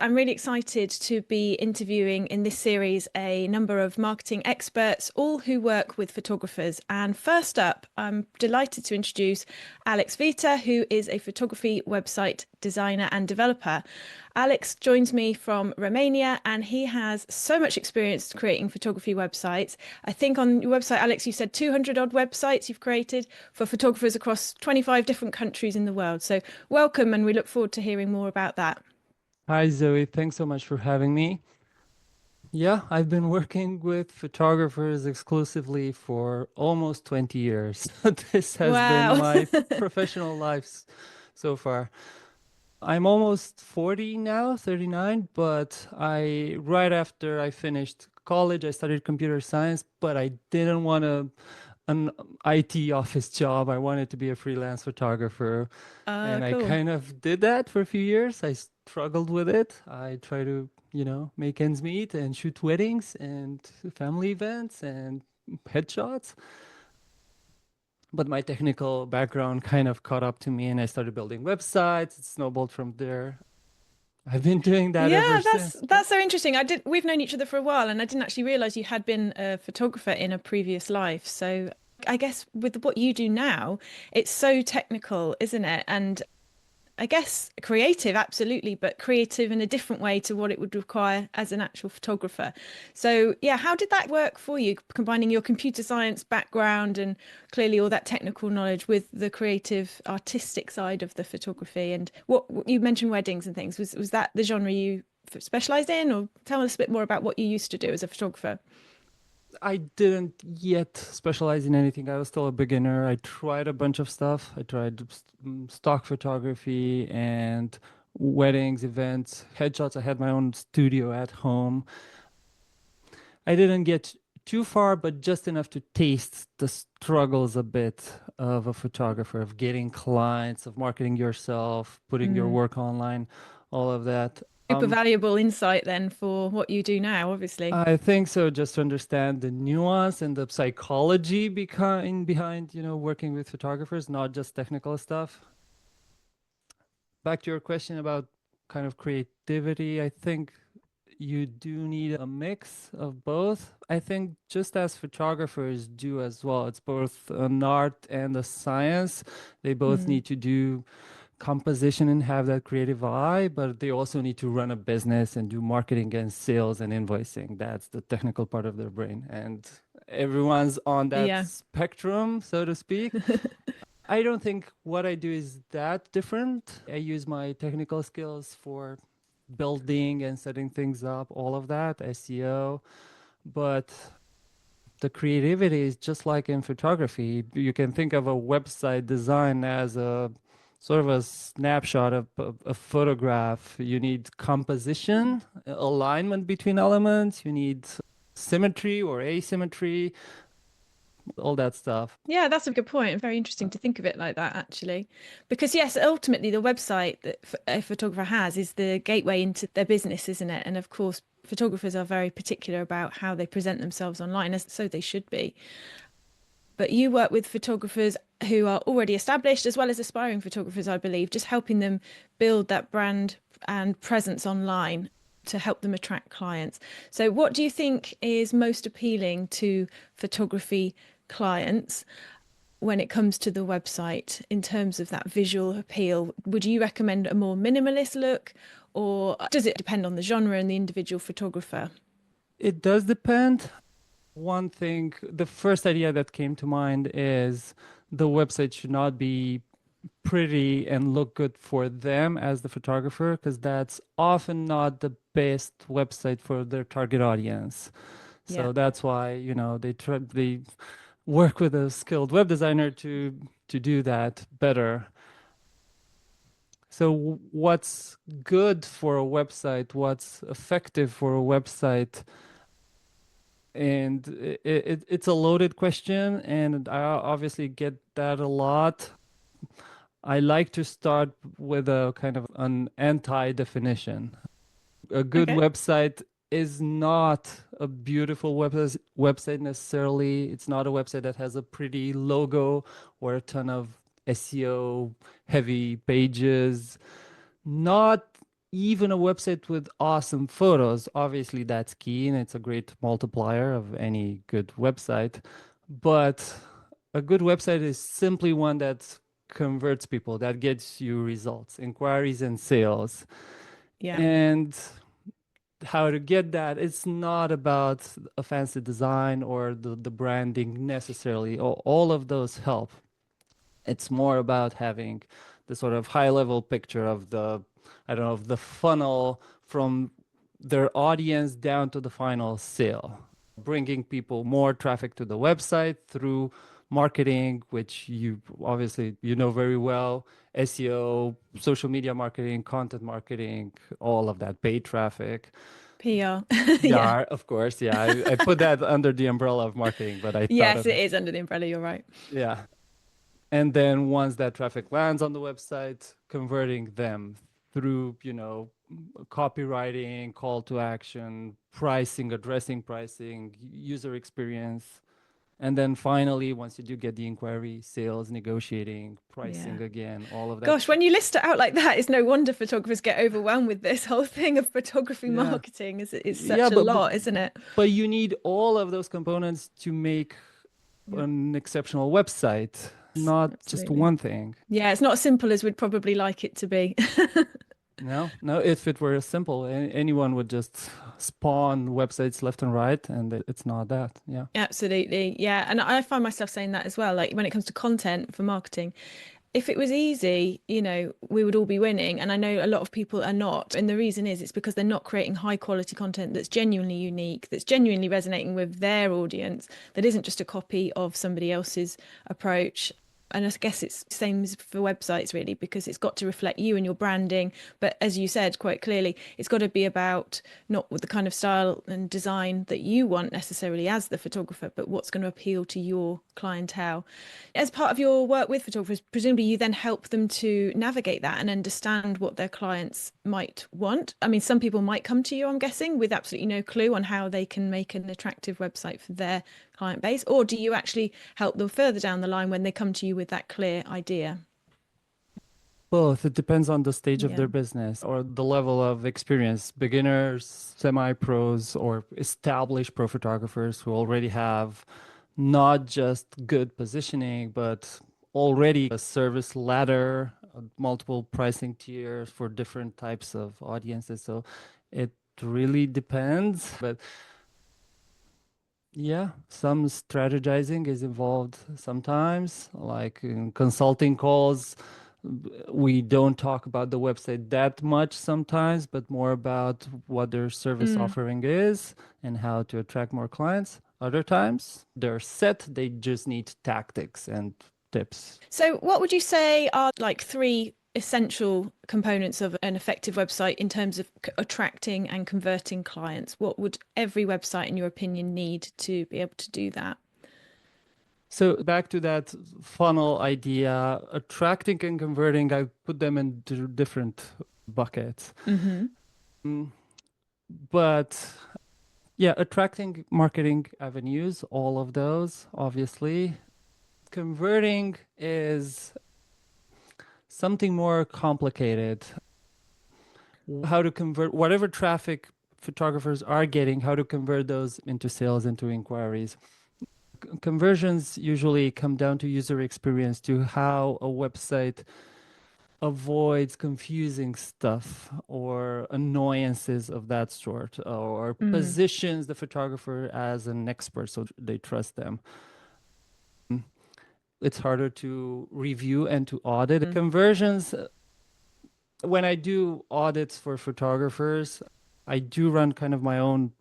I'm really excited to be interviewing in this series a number of marketing experts, all who work with photographers. And first up, I'm delighted to introduce Alex Vita, who is a photography website designer and developer. Alex joins me from Romania and he has so much experience creating photography websites. I think on your website, Alex, you said 200 odd websites you've created for photographers across 25 different countries in the world. So welcome, and we look forward to hearing more about that. Hi, Zoe. Thanks so much for having me. Yeah, I've been working with photographers exclusively for almost 20 years. This has been Wow. my professional life so far. I'm almost 40 now, 39, but right after I finished college, I studied computer science, but I didn't want an IT office job. I wanted to be a freelance photographer. And I Cool. kind of did that for a few years. I struggled with it. I try to, make ends meet and shoot weddings and family events and headshots. But my technical background kind of caught up to me and I started building websites. It snowballed from there. I've been doing that ever Yeah, that's since. that's so interesting. We've known each other for a while and I didn't actually realize you had been a photographer in a previous life. So I guess with what you do now, it's so technical, isn't it? And I guess creative, absolutely, but creative in a different way to what it would require as an actual photographer. So, yeah, how did that work for you, combining your computer science background and clearly all that technical knowledge with the creative, artistic side of the photography? And what you mentioned weddings and things, was that the genre you specialized in, or tell us a bit more about what you used to do as a photographer? I didn't yet specialize in anything. I was still a beginner. I tried a bunch of stuff. I tried stock photography and weddings, events, headshots. I had my own studio at home. I didn't get too far, but just enough to taste the struggles a bit of a photographer, of getting clients, of marketing yourself, putting your Mm. work online, all of that. Super valuable insight then for what you do now, obviously. I think so, just to understand the nuance and the psychology behind, working with photographers, not just technical stuff. Back to your question about kind of creativity, I think you do need a mix of both. I think just as photographers do as well, it's both an art and a science. They both Mm. need to do composition and have that creative eye, but they also need to run a business and do marketing and sales and invoicing. That's the technical part of their brain. And everyone's on that Yeah. spectrum, so to speak. I don't think what I do is that different. I use my technical skills for building and setting things up, all of that, SEO. But the creativity is just like in photography. You can think of a website design as a sort of a snapshot of a photograph. You need composition, alignment between elements, you need symmetry or asymmetry, all that stuff. Yeah, that's a good point. Very interesting to think of it like that, actually. Because, yes, ultimately, the website that a photographer has is the gateway into their business, isn't it? And of course, photographers are very particular about how they present themselves online, as so they should be. But you work with photographers who are already established, as well as aspiring photographers, I believe, just helping them build that brand and presence online to help them attract clients. So, what do you think is most appealing to photography clients when it comes to the website in terms of that visual appeal? Would you recommend a more minimalist look, or does it depend on the genre and the individual photographer? It does depend. One thing, the first idea that came to mind is the website should not be pretty and look good for them as the photographer, because that's often not the best website for their target audience. Yeah. So that's why, they work with a skilled web designer to do that better. So what's good for a website? What's effective for a website? And it's a loaded question, and I obviously get that a lot. I like to start with a kind of an anti-definition. A good Okay. website is not a beautiful website necessarily. It's not a website that has a pretty logo or a ton of SEO heavy pages. Not even a website with awesome photos, obviously that's key and it's a great multiplier of any good website. But a good website is simply one that converts people, that gets you results, inquiries, and sales. Yeah. And how to get that, it's not about a fancy design or the branding necessarily. All of those help. It's more about having the sort of high level picture of the, I don't know, of the funnel from their audience down to the final sale, bringing people more traffic to the website through marketing, which you obviously you know very well, SEO, social media marketing, content marketing, all of that, paid traffic. PR. Yeah. Yeah, of course. Yeah, I put that under the umbrella of marketing, but I thought Yes, of it it. is under the umbrella. You're right. Yeah. And then once that traffic lands on the website, converting them through, copywriting, call to action, pricing, addressing pricing, user experience. And then finally, once you do get the inquiry, sales, negotiating, Yeah. pricing again, all of that. Gosh, when you list it out like that, it's no wonder photographers get overwhelmed with this whole thing of photography Yeah. marketing. It's Yeah, such a lot, isn't it? but you need all of those components to make Yeah, an exceptional website, not just absolutely. one thing. Yeah, it's not as simple as we'd probably like it to be. No, no, if it were simple, anyone would just spawn websites left and right, and it's not that. Yeah. Absolutely. Yeah. And I find myself saying that as well. Like when it comes to content for marketing, if it was easy, we would all be winning. And I know a lot of people are not. And the reason is it's because they're not creating high quality content that's genuinely unique, that's genuinely resonating with their audience, that isn't just a copy of somebody else's approach. And I guess it's the same as for websites, really, because it's got to reflect you and your branding. But as you said quite clearly, it's got to be about not with the kind of style and design that you want necessarily as the photographer, but what's going to appeal to your clientele. As part of your work with photographers, presumably you then help them to navigate that and understand what their clients might want. I mean, some people might come to you, I'm guessing, with absolutely no clue on how they can make an attractive website for their client base. Or do you actually help them further down the line when they come to you with that clear idea? Both. It depends on the stage of Yeah. their business or the level of experience. Beginners, semi-pros, or established pro photographers who already have not just good positioning, but already a service ladder, multiple pricing tiers for different types of audiences. So it really depends. But yeah, some strategizing is involved sometimes, like in consulting calls. We don't talk about the website that much sometimes, but more about what their service Mm. offering is and how to attract more clients. Other times, they're set, they just need tactics and tips. So, what would you say are like three essential components of an effective website in terms of attracting and converting clients? What would every website, in your opinion, need to be able to do that? So back to that funnel idea, attracting and converting, I put them into different buckets. Hmm. Mm, But yeah, attracting marketing avenues, all of those, obviously. Converting is something more complicated. How to convert whatever traffic photographers are getting, how to convert those into sales, into inquiries. Conversions usually come down to user experience, to how a website avoids confusing stuff or annoyances of that sort, or Mm. positions the photographer as an expert so they trust them. It's harder to review and to audit. Mm. Conversions, when I do audits for photographers, I do run kind of my own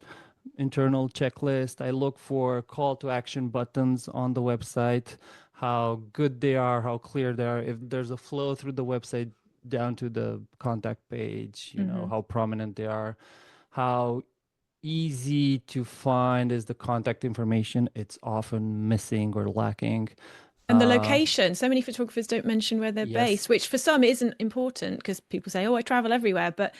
internal checklist. I look for call to action buttons on the website, how good they are, how clear they are, if there's a flow through the website down to the contact page, Hmm. how prominent they are, how easy to find is the contact information. It's often missing or lacking. And the Uh, location. So many photographers don't mention where they're yes. based, which for some isn't important because people say, "Oh, I travel everywhere." But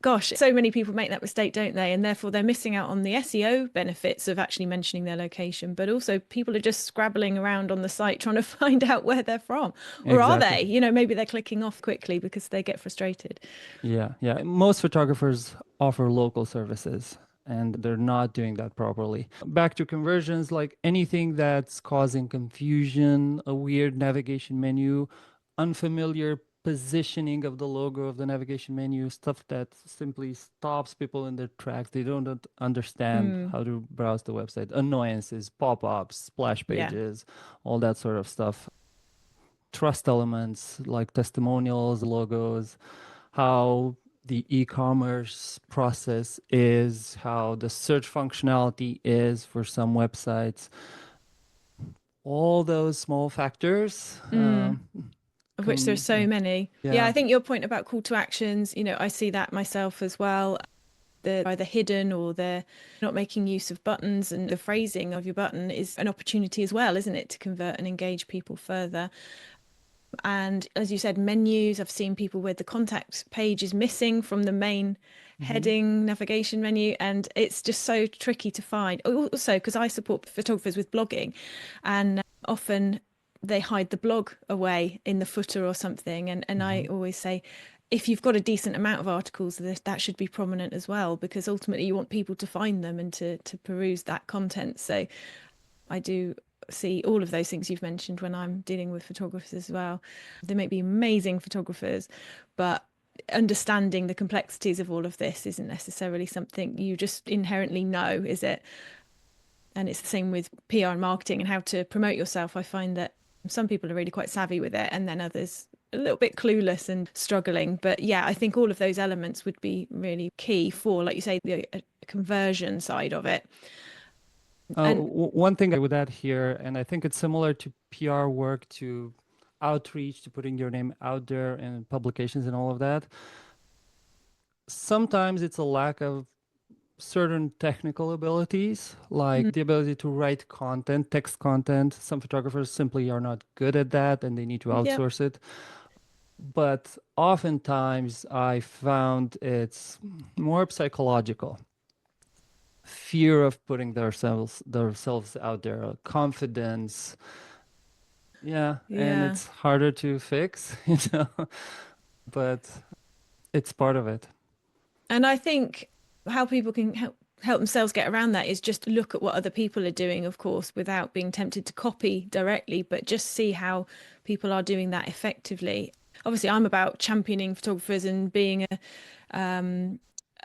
Gosh, so many people make that mistake, don't they? And therefore they're missing out on the SEO benefits of actually mentioning their location, but also people are just scrabbling around on the site trying to find out where they're from. Or are Exactly. they? Maybe they're clicking off quickly because they get frustrated. Yeah, yeah. Most photographers offer local services and they're not doing that properly. Back to conversions, like anything that's causing confusion, a weird navigation menu, unfamiliar positioning of the logo of the navigation menu, stuff that simply stops people in their tracks. They don't understand Mm, how to browse the website. Annoyances, pop-ups, splash yeah. pages, all that sort of stuff. Trust elements like testimonials, logos, how the e-commerce process is, how the search functionality is for some websites. All those small factors Mm. Of which there's come, so yeah, many. Yeah, yeah. I think your point about call to actions, I see that myself as well. They're either hidden or they're not making use of buttons, and the phrasing of your button is an opportunity as well, isn't it, to convert and engage people further. And as you said, menus, I've seen people where the contact page is missing from the main Hmm. heading navigation menu, and it's just so tricky to find. Also, because I support photographers with blogging, and often they hide the blog away in the footer or something. And I Hmm. always say, if you've got a decent amount of articles, that should be prominent as well, because ultimately you want people to find them and to peruse that content. So I do see all of those things you've mentioned when I'm dealing with photographers as well. They may be amazing photographers, but understanding the complexities of all of this isn't necessarily something you just inherently know, is it? And it's the same with PR and marketing and how to promote yourself. I find that some people are really quite savvy with it, and then others a little bit clueless and struggling. But yeah, I think all of those elements would be really key for, like you say, the conversion side of it. And One thing I would add here, and I think it's similar to PR work, to outreach, to putting your name out there in publications and all of that. Sometimes it's a lack of certain technical abilities, like mm, the ability to write content, text content. Some photographers simply are not good at that and they need to yeah, outsource it. But oftentimes I found it's more psychological. Fear of putting themselves out there, confidence. Yeah, and yeah. it's harder to fix, but it's part of it. And I think how people can help themselves get around that is just look at what other people are doing, of course, without being tempted to copy directly, but just see how people are doing that effectively. Obviously, I'm about championing photographers and being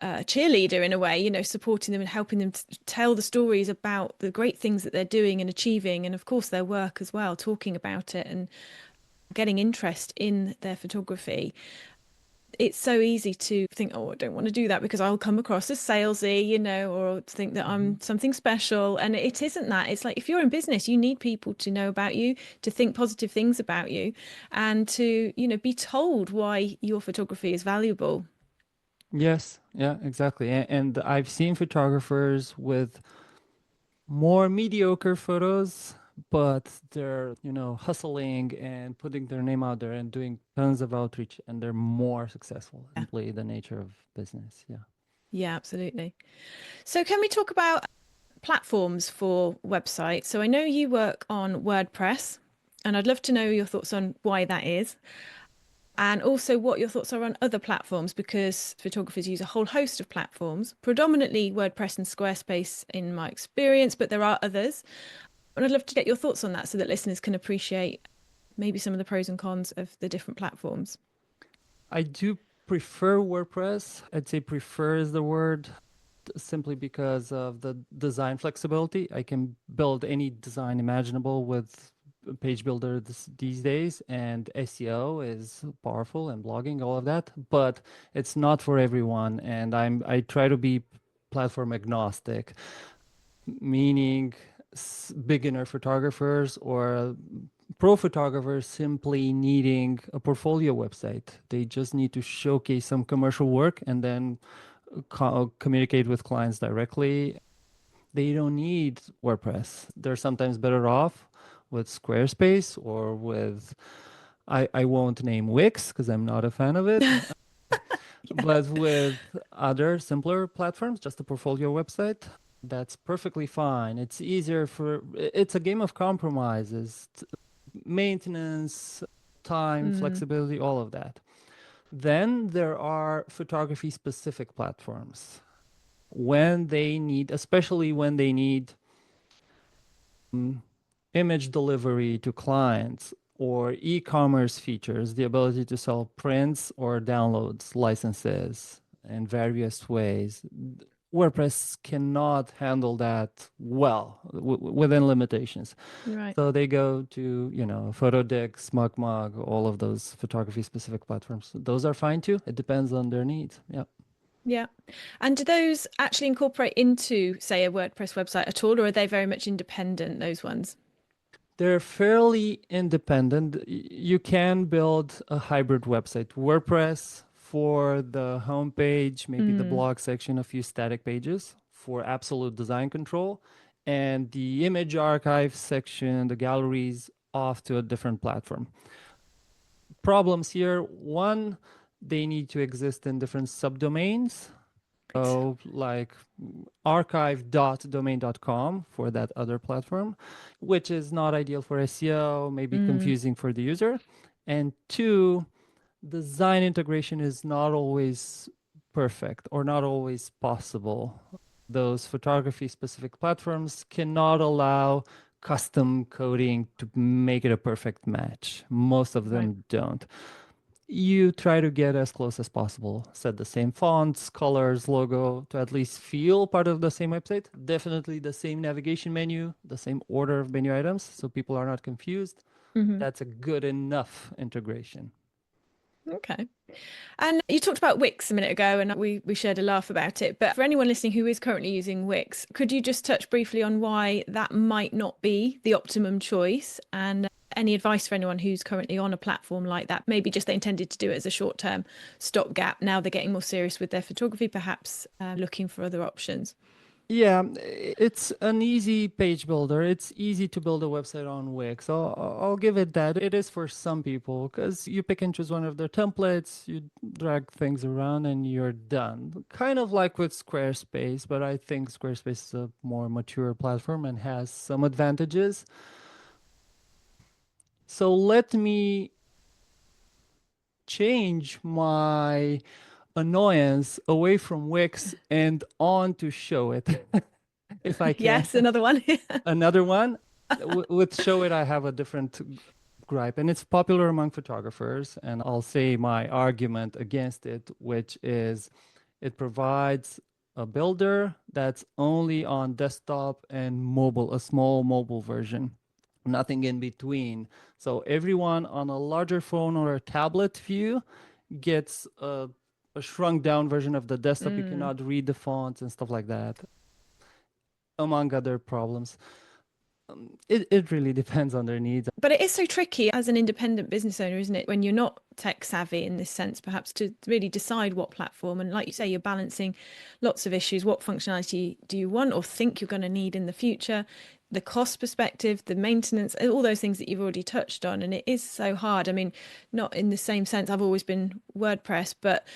a cheerleader in a way, supporting them and helping them to tell the stories about the great things that they're doing and achieving, and of course their work as well, talking about it and getting interest in their photography. It's so easy to think, oh, I don't want to do that because I'll come across as salesy, or think that Mhm. I'm something special. And it isn't that. It's like if you're in business, you need people to know about you, to think positive things about you, and to, be told why your photography is valuable. Yes, yeah, exactly. And I've seen photographers with more mediocre photos, but they're, hustling and putting their name out there and doing tons of outreach, and they're more successful. Yeah. Simply the nature of business. Yeah. Yeah, absolutely. So can we talk about platforms for websites? So I know you work on WordPress, and I'd love to know your thoughts on why that is. And also what your thoughts are on other platforms, because photographers use a whole host of platforms, predominantly WordPress and Squarespace in my experience, but there are others. And I'd love to get your thoughts on that so that listeners can appreciate maybe some of the pros and cons of the different platforms. I do prefer WordPress. I'd say prefer is the word, simply because of the design flexibility. I can build any design imaginable with a page builder these days, and SEO is powerful and blogging, all of that, but it's not for everyone. And I try to be platform agnostic, meaning beginner photographers or pro photographers simply needing a portfolio website. They just need to showcase some commercial work and then communicate with clients directly. They don't need WordPress. They're sometimes better off with Squarespace or with, I won't name Wix because I'm not a fan of it. But with other simpler platforms, just a portfolio website, that's perfectly fine. It's easier it's a game of compromises, maintenance, time, Mm, flexibility, all of that. Then there are photography specific platforms when they need, especially when they need mm, image delivery to clients or e-commerce features, the ability to sell prints or downloads, licenses in various ways. WordPress cannot handle that well within limitations. right. So they go to, PhotoDig, SmugMug, all of those photography specific platforms. Those are fine too. It depends on their needs. Yeah. Yeah. And do those actually incorporate into, say, a WordPress website at all, or are they very much independent, those ones? They're fairly independent. You can build a hybrid website. WordPress for the homepage, maybe the Mm, blog section, a few static pages for absolute design control, and the image archive section, the galleries off to a different platform. Problems here, one, they need to exist in different subdomains. right. So like archive.domain.com for that other platform, which is not ideal for SEO, maybe Mm, confusing for the user. And two, design integration is not always perfect or not always possible. Those photography specific platforms cannot allow custom coding to make it a perfect match. Most of right. them don't. You try to get as close as possible. Set the same fonts, colors, logo to at least feel part of the same website. Definitely the same navigation menu, the same order of menu items, so people are not confused. Hmm. That's a good enough integration. Okay. And you talked about Wix a minute ago, and we shared a laugh about it. But for anyone listening who is currently using Wix, could you just touch briefly on why that might not be the optimum choice? And any advice for anyone who's currently on a platform like that? Maybe just they intended to do it as a short-term stopgap. Now they're getting more serious with their photography, perhaps looking for other options. Yeah, it's an easy page builder. It's easy to build a website on Wix. So I'll give it that. It is for some people because you pick and choose one of their templates, you drag things around, and you're done. Kind of like with Squarespace, but I think Squarespace is a more mature platform and has some advantages. So let me change my annoyance away from Wix and on to Show It, if I can. Yes, another one. Another one with Show It, I have a different gripe, and it's popular among photographers. And I'll say my argument against it, which is it provides a builder that's only on desktop and mobile, a small mobile version, nothing in between. So everyone on a larger phone or a tablet view gets a shrunk down version of the desktop. You Mm. cannot read the fonts and stuff like that, among other problems. It really depends on their needs. But it is so tricky as an independent business owner, isn't it? When you're not tech savvy in this sense, perhaps to really decide what platform. And like you say, you're balancing lots of issues. What functionality do you want or think you're going to need in the future? The cost perspective, the maintenance, all those things that you've already touched on. And it is so hard. I mean, not in the same sense. I've always been WordPress, but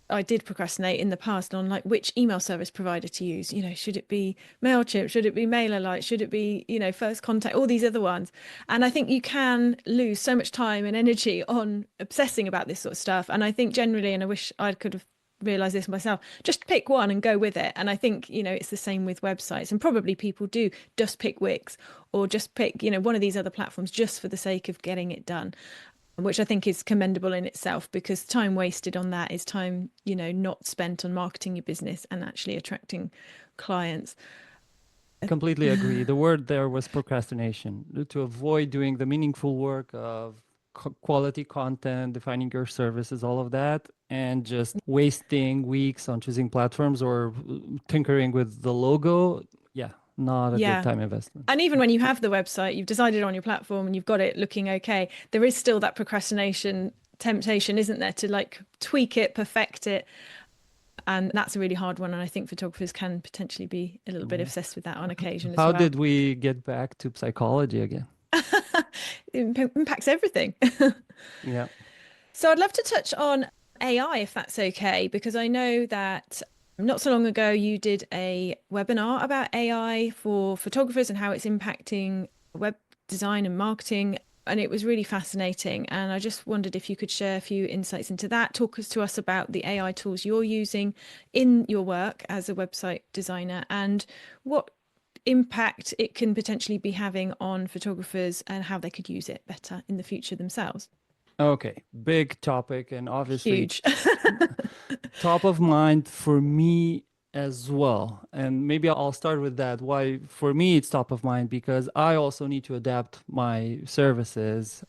I did procrastinate in the past on like which email service provider to use. Should it be MailChimp? Should it be MailerLite? Should it be, First Contact? All these other ones. And I think you can lose so much time and energy on obsessing about this sort of stuff. And I think generally, and I wish I could have realized this myself, just pick one and go with it. And I think, it's the same with websites. And probably people do just pick Wix or just pick, one of these other platforms just for the sake of getting it done, which I think is commendable in itself because time wasted on that is time, not spent on marketing your business and actually attracting clients. Completely agree. The word there was procrastination, to avoid doing the meaningful work of quality content, defining your services, all of that, and just wasting weeks on choosing platforms or tinkering with the logo. Yeah, not a good Yeah. time investment. And even when you have the website, you've decided on your platform and you've got it looking okay, there is still that procrastination temptation, isn't there, to like tweak it, perfect it. And that's a really hard one. And I think photographers can potentially be a little bit Yeah. obsessed with that on occasion as How well. did we get back to psychology again? It impacts everything. Yeah. So I'd love to touch on AI, if that's okay, because I know that not so long ago you did a webinar about AI for photographers and how it's impacting web design and marketing. And it was really fascinating. And I just wondered if you could share a few insights into that. Talk us to us about the AI tools you're using in your work as a website designer and what impact it can potentially be having on photographers and how they could use it better in the future themselves. Okay, big topic, and obviously Huge. top of mind for me as well. And maybe I'll start with that. Why, for me, it's top of mind because I also need to adapt my services.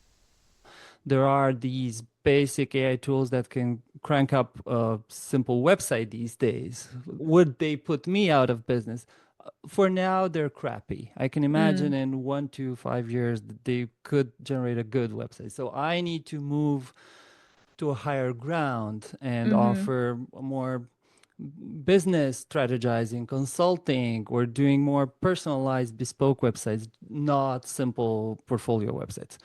There are these basic AI tools that can crank up a simple website these days. Would they put me out of business? For now, they're crappy. I can imagine Mm, in 1 to 5 years they could generate a good website. So I need to move to a higher ground and hmm. offer more business strategizing, consulting, or doing more personalized bespoke websites, not simple portfolio websites.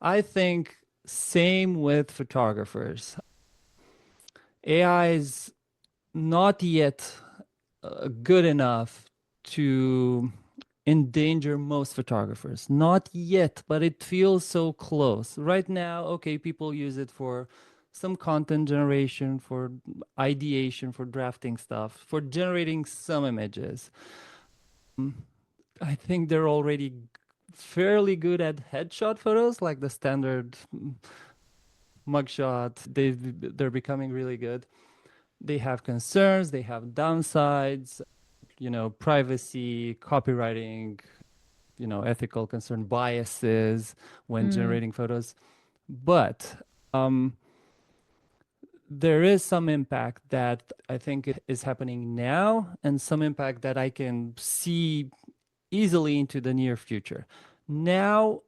I think same with photographers. AI is not yet good enough to endanger most photographers. Not yet, but it feels so close. Right now, okay, people use it for some content generation, for ideation, for drafting stuff, for generating some images. I think they're already fairly good at headshot photos, like the standard mugshot. They're becoming really good. They have concerns, they have downsides, privacy, copywriting, ethical concern, biases when Mm, generating photos. But um, there is some impact that I think is happening now, and some impact that I can see easily into the near future. Now,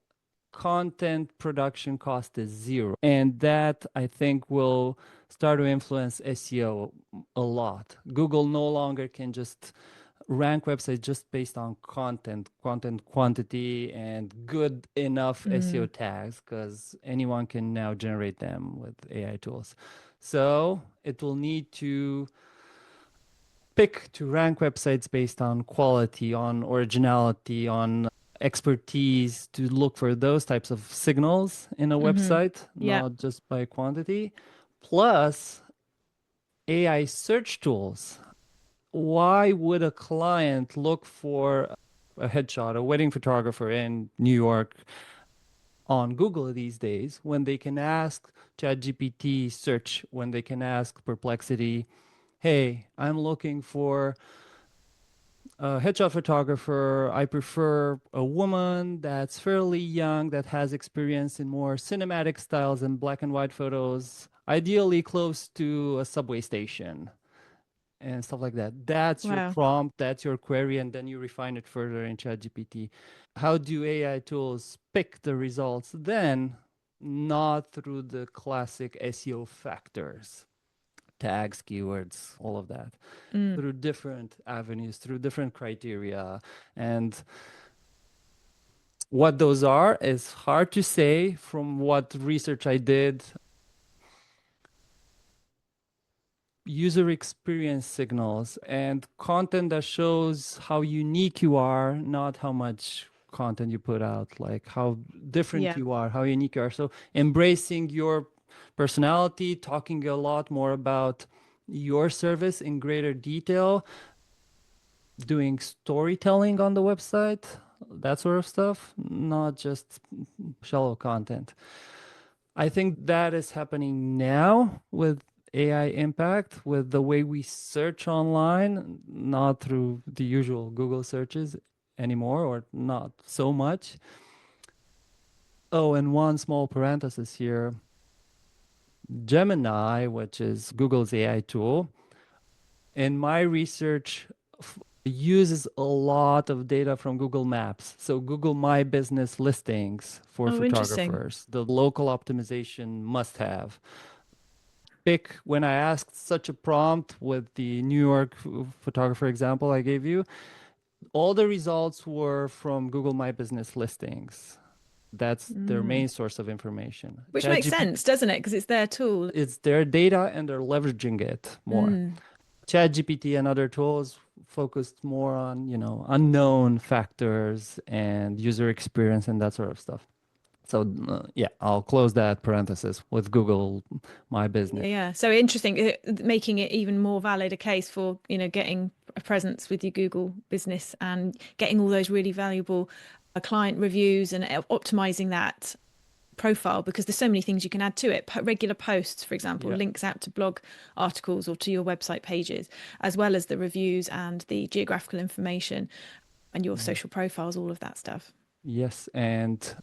content production cost is zero, and that I think will start to influence SEO a lot. Google no longer can just rank websites just based on content quantity, and good enough SEO mm, tags because anyone can now generate them with AI tools. So it will need to pick to rank websites based on quality, on originality, on expertise, to look for those types of signals in a hmm. website, Yeah. not just by quantity. Plus, AI search tools. Why would a client look for a headshot, a wedding photographer in New York on Google these days when they can ask ChatGPT search, when they can ask Perplexity, hey, I'm looking for a headshot photographer. I prefer a woman that's fairly young, that has experience in more cinematic styles and black and white photos, ideally close to a subway station and stuff like that. That's your Wow. prompt, that's your query, and then you refine it further in ChatGPT. How do AI tools pick the results then? Not through the classic SEO factors, tags, keywords, all of that, Mm, through different avenues, through different criteria. And what those are is hard to say. From what research I did, user experience signals and content that shows how unique you are, not how much content you put out, like how different yeah. you are, how unique you are. So embracing your personality, talking a lot more about your service in greater detail, doing storytelling on the website, that sort of stuff, not just shallow content. I think that is happening now with AI impact, with the way we search online, not through the usual Google searches anymore, or not so much. Oh, and one small parenthesis here, Gemini, which is Google's AI tool, in my research, uses a lot of data from Google Maps. So Google My Business listings for Oh, interesting. photographers, the local optimization must have. Pick when I asked such a prompt with the New York photographer example I gave you, all the results were from Google My Business listings. That's their Mm. main source of information. Which makes ChatGPT, sense, doesn't it? Because it's their tool. it's their data and they're leveraging it more. Mm. ChatGPT and other tools focused more on, unknown factors and user experience and that sort of stuff. So yeah, I'll close that parenthesis with Google My Business. Yeah, yeah. So interesting, making it even more valid a case for, getting a presence with your Google business and getting all those really valuable client reviews and optimizing that profile because there's so many things you can add to it. Regular posts, for example, Yeah. links out to blog articles or to your website pages, as well as the reviews and the geographical information and your Mhm. social profiles, all of that stuff. Yes, and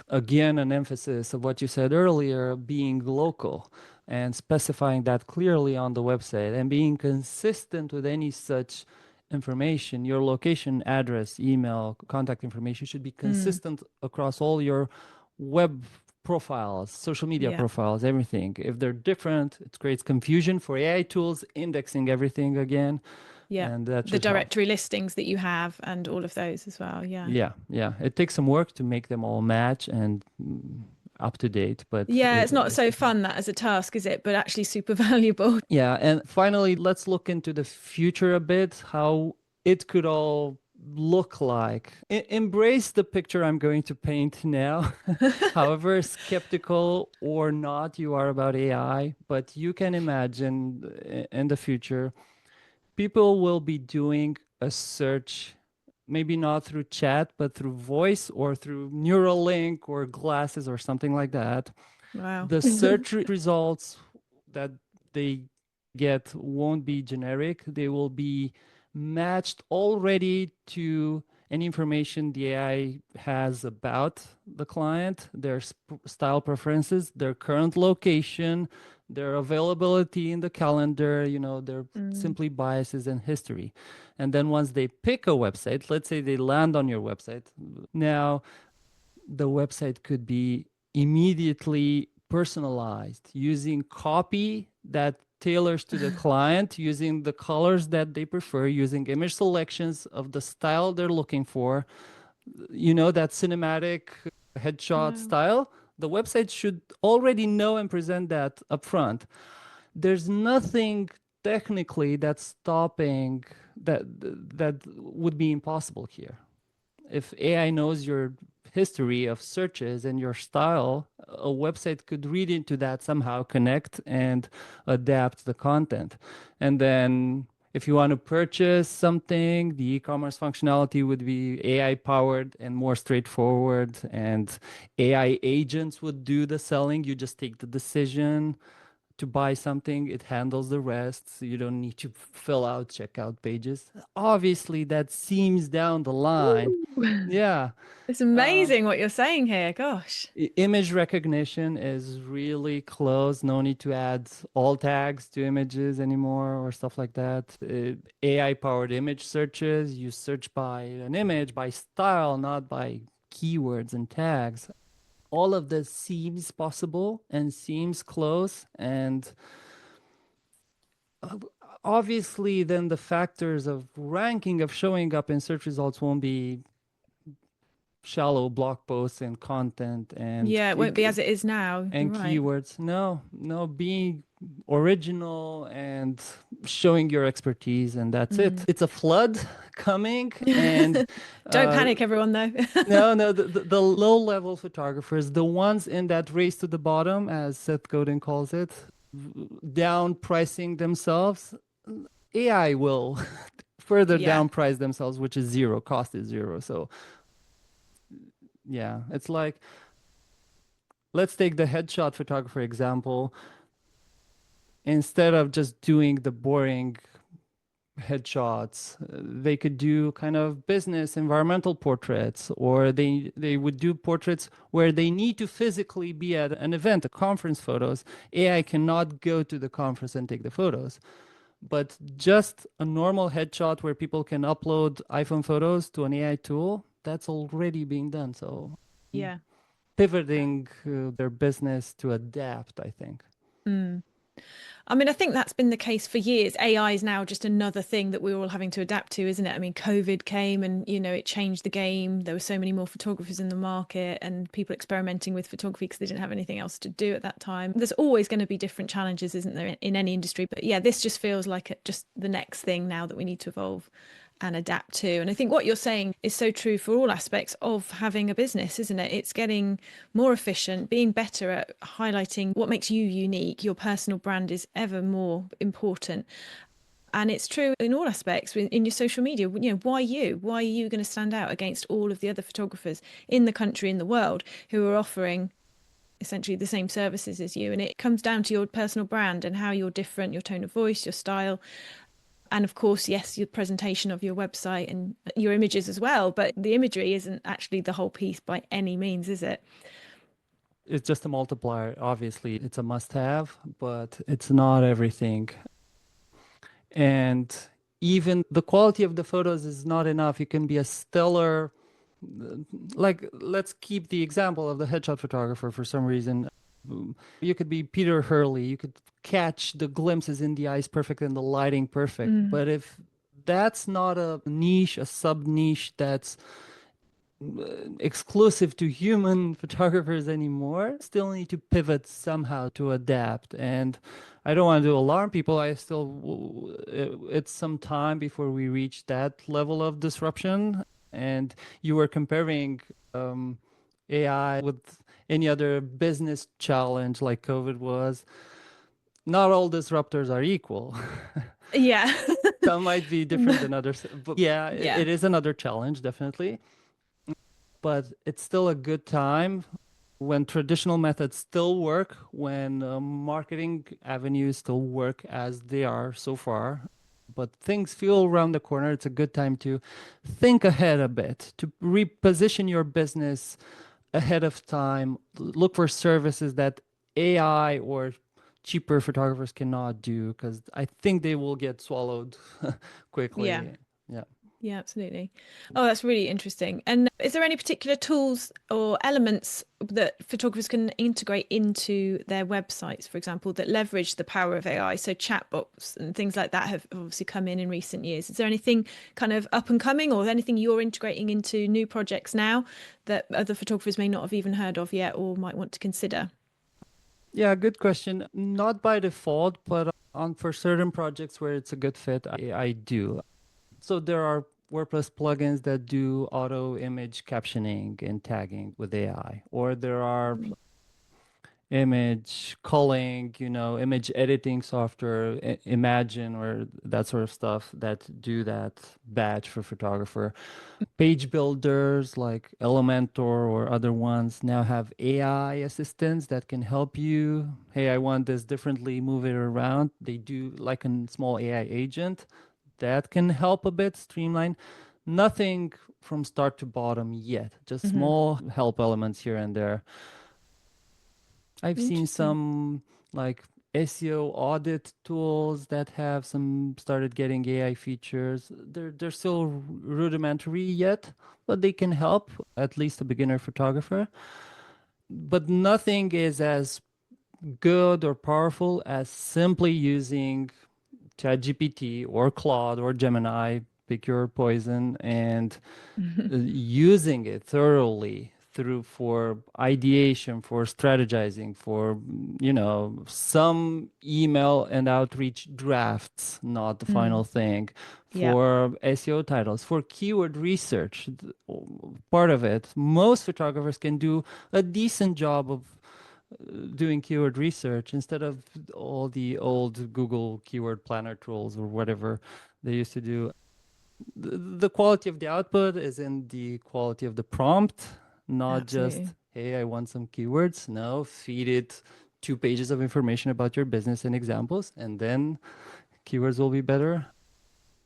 again, an emphasis of what you said earlier, being local and specifying that clearly on the website and being consistent with any such information. Your location, address, email, contact information should be Mm, consistent across all your web profiles, social media yeah. profiles, everything. If they're different, it creates confusion for AI tools indexing everything again, Yeah. and that The should help. directory listings that you have and all of those as well. Yeah. Yeah, yeah. It takes some work to make them all match and up to date, but Yeah, it's not it so should help. fun that as a task, is it? But actually super valuable. Yeah, and finally, let's look into the future a bit, how it could all look like. Embrace the picture I'm going to paint now, however skeptical or not you are about AI, but you can imagine in the future people will be doing a search, maybe not through chat, but through voice or through Neuralink or glasses or something like that. Wow. The search results that they get won't be generic. They will be matched already to any information the AI has about the client, their style preferences, their current location, their availability in the calendar, their Mm, simply biases and history. And then once they pick a website, let's say they land on your website, now the website could be immediately personalized using copy that tailors to the client, using the colors that they prefer, using image selections of the style they're looking for, that cinematic headshot wow. style. The website should already know and present that upfront. There's nothing technically that's stopping that would be impossible here. If AI knows your history of searches and your style, a website could read into that somehow, connect and adapt the content. And then if you want to purchase something, the e-commerce functionality would be AI powered and more straightforward, and AI agents would do the selling. You just take the decision to buy something, it handles the rest. So you don't need to fill out checkout pages. Obviously, that seems down the line. Ooh. Yeah. It's Uh, amazing what you're saying here. Gosh. Image recognition is really close. No need to add alt tags to images anymore or stuff like that. AI powered image searches, you search by an image, by style, not by keywords and tags. All of this seems possible and seems close, and obviously then the factors of ranking, of showing up in search results, won't be shallow blog posts and content and Yeah, it won't be as it is now. You're right. keywords. No, no, being original and showing your expertise, and that's it. Mm. It's a flood coming, and Don't uh, panic, everyone, though. no, no, the low level photographers, the ones in that race to the bottom, as Seth Godin calls it, down pricing themselves, AI will further Yeah. down price themselves, which is zero, cost is zero. So yeah, it's like, let's take the headshot photographer example. Instead of just doing the boring headshots, they could do kind of business environmental portraits, or they would do portraits where they need to physically be at an event, a conference photos. AI cannot go to the conference and take the photos, but just a normal headshot where people can upload iPhone photos to an AI tool, that's already being done. So Yeah. pivoting their business to adapt, I think. Mm. I mean, I think that's been the case for years. AI is now just another thing that we're all having to adapt to, isn't it? I mean, COVID came and, it changed the game. There were so many more photographers in the market and people experimenting with photography because they didn't have anything else to do at that time. There's always going to be different challenges, isn't there, in any industry? But yeah, this just feels like just the next thing now that we need to evolve and adapt to. And I think what you're saying is so true for all aspects of having a business, isn't it? It's getting more efficient, being better at highlighting what makes you unique. Your personal brand is ever more important. And it's true in all aspects in your social media. Why you? Why are you going to stand out against all of the other photographers in the country, in the world, who are offering essentially the same services as you? And it comes down to your personal brand and how you're different, your tone of voice, your style. And of course, yes, your presentation of your website and your images as well. But the imagery isn't actually the whole piece by any means, is it? It's just a multiplier. Obviously, it's a must have, but it's not everything. And even the quality of the photos is not enough. You can be a stellar, like, let's keep the example of the headshot photographer for some reason. You could be Peter Hurley. You could catch the glimpses in the eyes perfect and the lighting perfect. Mm. But if that's not a niche, a sub niche that's exclusive to human photographers anymore, still need to pivot somehow to adapt. And I don't want to alarm people. It's some time before we reach that level of disruption. And you were comparing AI with any other business challenge like COVID was. Not all disruptors are equal. Yeah. Some might be different than others. But yeah, Yeah. it is another challenge, definitely. But it's still a good time when traditional methods still work, when marketing avenues still work as they are so far. But things feel around the corner. It's a good time to think ahead a bit, to reposition your business ahead of time. Look for services that AI or cheaper photographers cannot do, because I think they will get swallowed Yeah. quickly. Yeah. Yeah, absolutely. Oh, that's really interesting. And is there any particular tools or elements that photographers can integrate into their websites, for example, that leverage the power of AI? So chatbots and things like that have obviously come in recent years. Is there anything kind of up and coming or anything you're integrating into new projects now that other photographers may not have even heard of yet or might want to consider? Yeah, good question. Not by default, but on for certain projects where it's a good fit, I do. So there are WordPress plugins that do auto image captioning and tagging with AI, or there are image culling, image editing software, Imagine, or that sort of stuff that do that batch for photographer. Page builders like Elementor or other ones now have AI assistants that can help you. Hey, I want this differently, move it around. They do like a small AI agent that can help a bit streamline. Nothing from start to bottom yet, just Hmm. small help elements here and there. I've seen Interesting. some like SEO audit tools that have some started getting AI features. They're still rudimentary yet, but they can help at least a beginner photographer. But nothing is as good or powerful as simply using ChatGPT or Claude or Gemini, pick your poison, and using it thoroughly through for ideation, for strategizing, for some email and outreach drafts, not the final Mm. thing, Yeah. for SEO titles, for keyword research. Part of it, most photographers can do a decent job of doing keyword research instead of all the old Google keyword planner tools or whatever they used to do. The quality of the output is in the quality of the prompt, not Absolutely. just, hey, I want some keywords. No, feed it 2 pages of information about your business and examples, and then keywords will be better.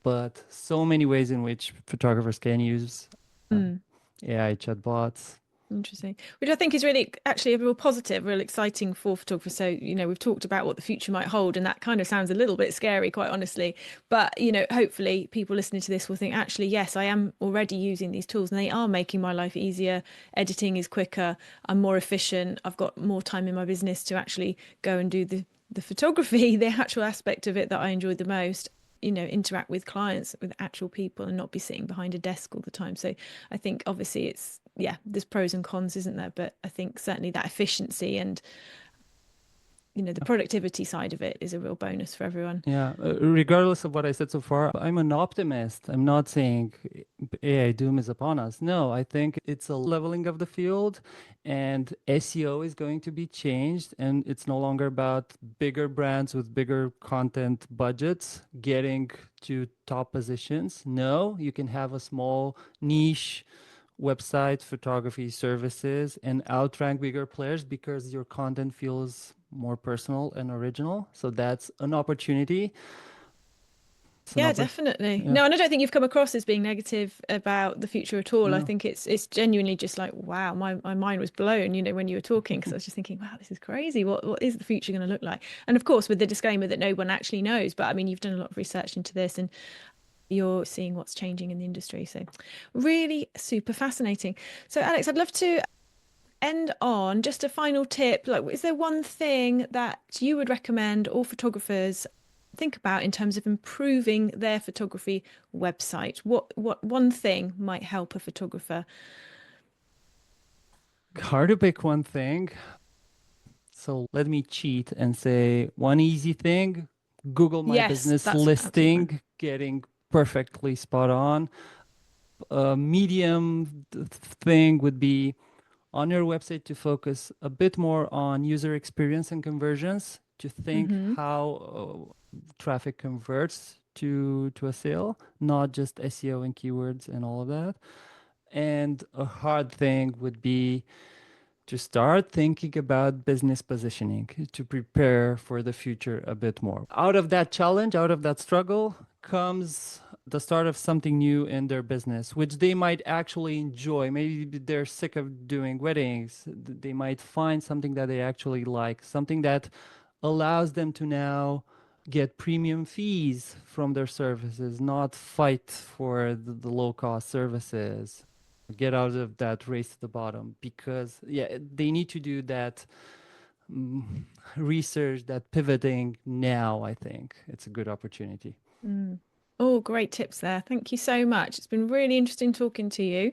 But so many ways in which photographers can use Mm. AI chatbots. Interesting. Which I think is really actually a real positive, real exciting for photographers. So, we've talked about what the future might hold, and that kind of sounds a little bit scary, quite honestly. But, hopefully people listening to this will think, actually, yes, I am already using these tools and they are making my life easier. Editing is quicker, I'm more efficient, I've got more time in my business to actually go and do the photography, the actual aspect of it that I enjoyed the most, interact with clients, with actual people and not be sitting behind a desk all the time. So I think obviously yeah, there's pros and cons, isn't there? But I think certainly that efficiency and, the productivity side of it is a real bonus for everyone. Yeah, regardless of what I said so far, I'm an optimist. I'm not saying AI doom is upon us. No, I think it's a leveling of the field and SEO is going to be changed. And it's no longer about bigger brands with bigger content budgets getting to top positions. No, you can have a small niche website photography services and outrank bigger players because your content feels more personal and original. So that's an opportunity. It's an Yeah, oppor- definitely. yeah, No, and I don't think you've come across as being negative about the future at all. I no. think it's genuinely just like, wow, my mind was blown, when you were talking, because I was just thinking, wow, this is crazy. What is the future going to look like? And of course, with the disclaimer that no one actually knows. But I mean, you've done a lot of research into this and you're seeing what's changing in the industry. So really super fascinating. So Alex, I'd love to end on just a final tip. Like, is there one thing that you would recommend all photographers think about in terms of improving their photography website? What one thing might help a photographer? Hard to pick one thing. So let me cheat and say one easy thing, Google My Yes, Business that's absolutely fine. listing, getting perfectly spot on. A medium thing would be on your website to focus a bit more on user experience and conversions, to think Hmm. how traffic converts to a sale, not just SEO and keywords and all of that. And a hard thing would be to start thinking about business positioning to prepare for the future a bit more. Out of that challenge, out of that struggle, comes the start of something new in their business, which they might actually enjoy. Maybe they're sick of doing weddings. They might find something that they actually like, something that allows them to now get premium fees from their services, not fight for the low cost services, get out of that race to the bottom, because yeah, they need to do that mm, research, that pivoting now. I think it's a good opportunity. Mm. Oh, great tips there. Thank you so much. It's been really interesting talking to you.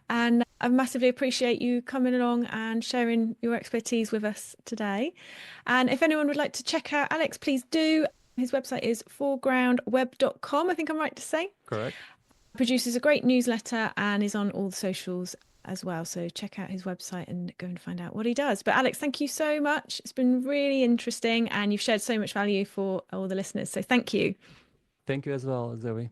And I massively appreciate you coming along and sharing your expertise with us today. And if anyone would like to check out Alex, please do. His website is foregroundweb.com, I think I'm right to say. Correct. Produces a great newsletter and is on all the socials as well. So check out his website and go and find out what he does. But Alex, thank you so much. It's been really interesting and you've shared so much value for all the listeners. So thank you. Thank you as well, Zoe.